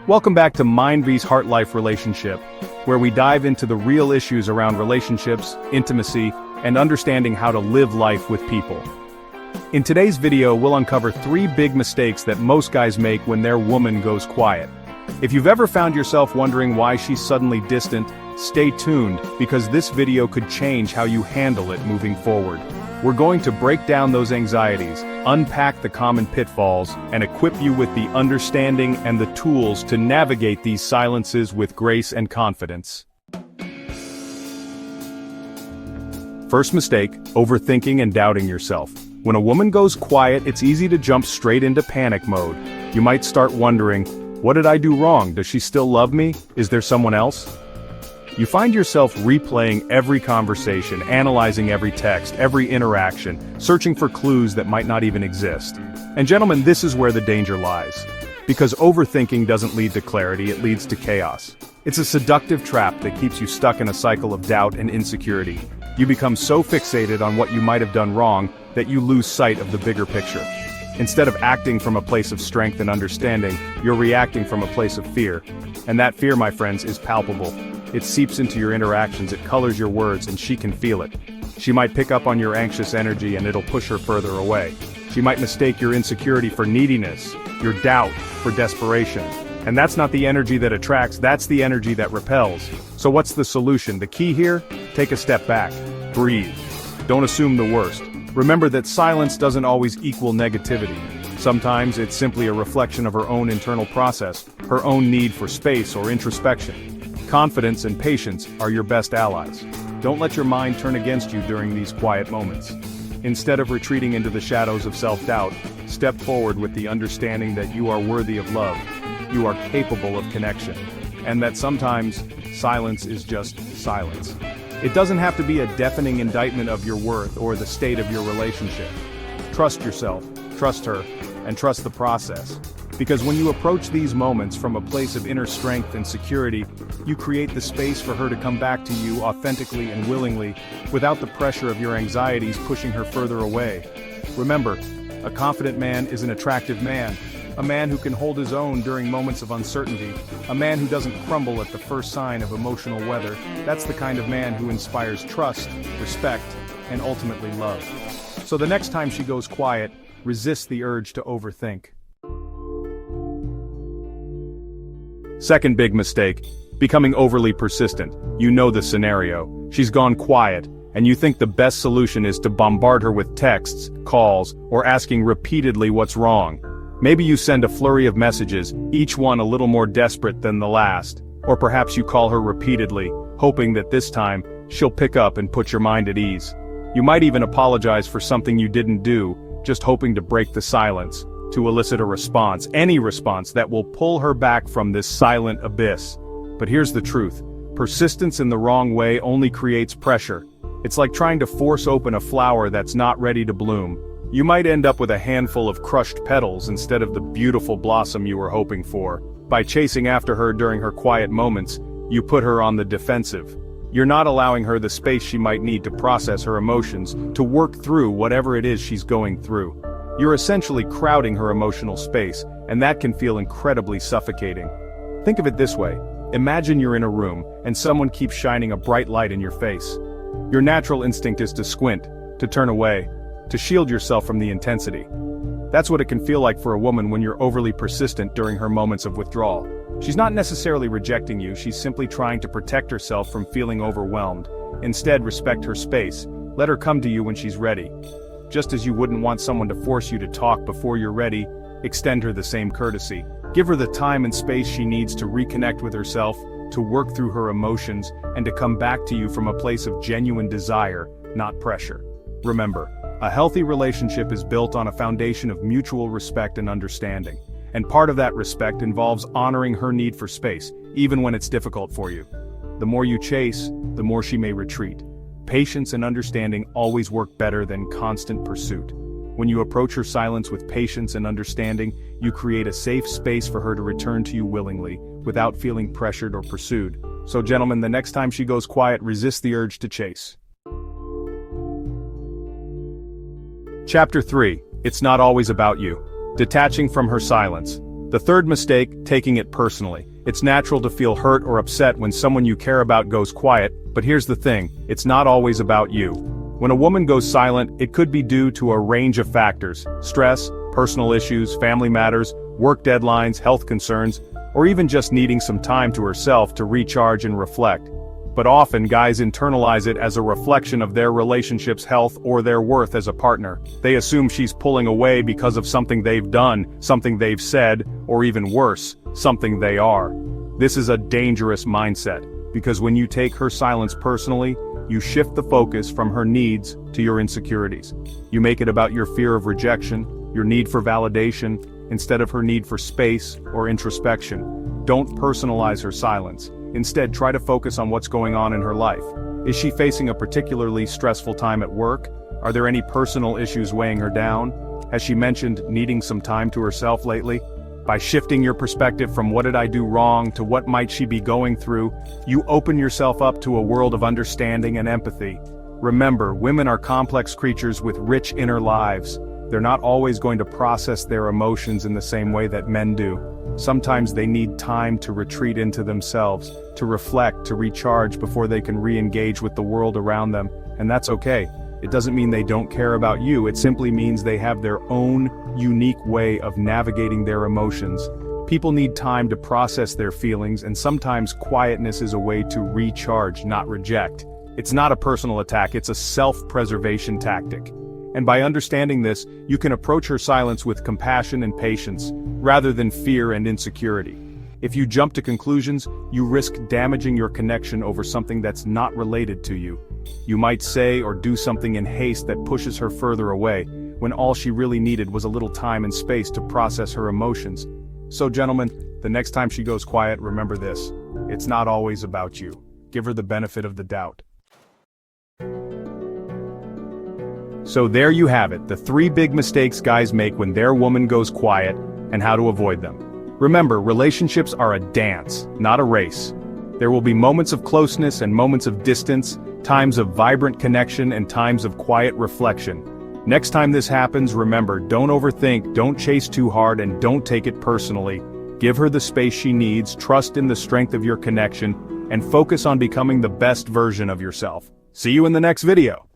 Welcome back to MindV's Heart Life Relationship, where we dive into the real issues around relationships, intimacy, and understanding how to live life with people. In today's video, we'll uncover 3 big mistakes that most guys make when their woman goes quiet. If you've ever found yourself wondering why she's suddenly distant, stay tuned, because this video could change how you handle it moving forward. We're going to break down those anxieties, unpack the common pitfalls, and equip you with the understanding and the tools to navigate these silences with grace and confidence. First mistake, overthinking and doubting yourself. When a woman goes quiet, it's easy to jump straight into panic mode. You might start wondering, what did I do wrong? Does she still love me? Is there someone else? You find yourself replaying every conversation, analyzing every text, every interaction, searching for clues that might not even exist. And gentlemen, this is where the danger lies. Because overthinking doesn't lead to clarity, it leads to chaos. It's a seductive trap that keeps you stuck in a cycle of doubt and insecurity. You become so fixated on what you might have done wrong that you lose sight of the bigger picture. Instead of acting from a place of strength and understanding, you're reacting from a place of fear. And that fear, my friends, is palpable. It seeps into your interactions, it colors your words, and she can feel it. She might pick up on your anxious energy and it'll push her further away. She might mistake your insecurity for neediness, your doubt for desperation. And that's not the energy that attracts, that's the energy that repels. So what's the solution? The key here? Take a step back. Breathe. Don't assume the worst. Remember that silence doesn't always equal negativity. Sometimes it's simply a reflection of her own internal process, her own need for space or introspection. Confidence and patience are your best allies. Don't let your mind turn against you during these quiet moments. Instead of retreating into the shadows of self-doubt, step forward with the understanding that you are worthy of love, you are capable of connection, and that sometimes silence is just silence. It doesn't have to be a deafening indictment of your worth or the state of your relationship. Trust yourself, trust her, and trust the process. Because when you approach these moments from a place of inner strength and security, you create the space for her to come back to you authentically and willingly, without the pressure of your anxieties pushing her further away. Remember, a confident man is an attractive man, a man who can hold his own during moments of uncertainty, a man who doesn't crumble at the first sign of emotional weather. That's the kind of man who inspires trust, respect, and ultimately love. So the next time she goes quiet, resist the urge to overthink. Second big mistake, becoming overly persistent. You know the scenario. She's gone quiet, and you think the best solution is to bombard her with texts, calls, or asking repeatedly what's wrong. Maybe you send a flurry of messages, each one a little more desperate than the last. Or perhaps you call her repeatedly, hoping that this time, she'll pick up and put your mind at ease. You might even apologize for something you didn't do, just hoping to break the silence, to elicit a response, any response that will pull her back from this silent abyss. But here's the truth. Persistence in the wrong way only creates pressure. It's like trying to force open a flower that's not ready to bloom. You might end up with a handful of crushed petals instead of the beautiful blossom you were hoping for. By chasing after her during her quiet moments, you put her on the defensive. You're not allowing her the space she might need to process her emotions, to work through whatever it is she's going through. You're essentially crowding her emotional space, and that can feel incredibly suffocating. Think of it this way. Imagine you're in a room, and someone keeps shining a bright light in your face. Your natural instinct is to squint, to turn away, to shield yourself from the intensity. That's what it can feel like for a woman when you're overly persistent during her moments of withdrawal. She's not necessarily rejecting you, she's simply trying to protect herself from feeling overwhelmed. Instead, respect her space. Let her come to you when she's ready. Just as you wouldn't want someone to force you to talk before you're ready, extend her the same courtesy. Give her the time and space she needs to reconnect with herself, to work through her emotions, and to come back to you from a place of genuine desire, not pressure. Remember, a healthy relationship is built on a foundation of mutual respect and understanding. And part of that respect involves honoring her need for space, even when it's difficult for you. The more you chase, the more she may retreat. Patience and understanding always work better than constant pursuit. When you approach her silence with patience and understanding, you create a safe space for her to return to you willingly, without feeling pressured or pursued. So gentlemen, the next time she goes quiet, resist the urge to chase. Chapter 3. It's not always about you. Detaching from her silence. The third mistake, taking it personally. It's natural to feel hurt or upset when someone you care about goes quiet, but here's the thing, it's not always about you. When a woman goes silent, it could be due to a range of factors: stress, personal issues, family matters, work deadlines, health concerns, or even just needing some time to herself to recharge and reflect. But often guys internalize it as a reflection of their relationship's health or their worth as a partner. They assume she's pulling away because of something they've done, something they've said, or even worse, something they are. This is a dangerous mindset, because when you take her silence personally, you shift the focus from her needs to your insecurities. You make it about your fear of rejection, your need for validation, instead of her need for space or introspection. Don't personalize her silence. Instead, try to focus on what's going on in her life. Is she facing a particularly stressful time at work? Are there any personal issues weighing her down? Has she mentioned needing some time to herself lately? By shifting your perspective from what did I do wrong to what might she be going through, you open yourself up to a world of understanding and empathy. Remember, women are complex creatures with rich inner lives. They're not always going to process their emotions in the same way that men do. Sometimes they need time to retreat into themselves, to reflect, to recharge before they can re-engage with the world around them, and that's okay. It doesn't mean they don't care about you, it simply means they have their own unique way of navigating their emotions. People need time to process their feelings, and sometimes quietness is a way to recharge, not reject. It's not a personal attack, it's a self-preservation tactic. And by understanding this, you can approach her silence with compassion and patience, rather than fear and insecurity. If you jump to conclusions, you risk damaging your connection over something that's not related to you. You might say or do something in haste that pushes her further away, when all she really needed was a little time and space to process her emotions. So gentlemen, the next time she goes quiet, remember this: it's not always about you. Give her the benefit of the doubt. So there you have it, the 3 big mistakes guys make when their woman goes quiet, and how to avoid them. Remember, relationships are a dance, not a race. There will be moments of closeness and moments of distance, times of vibrant connection and times of quiet reflection. Next time this happens, remember, don't overthink, don't chase too hard, and don't take it personally. Give her the space she needs, trust in the strength of your connection, and focus on becoming the best version of yourself. See you in the next video.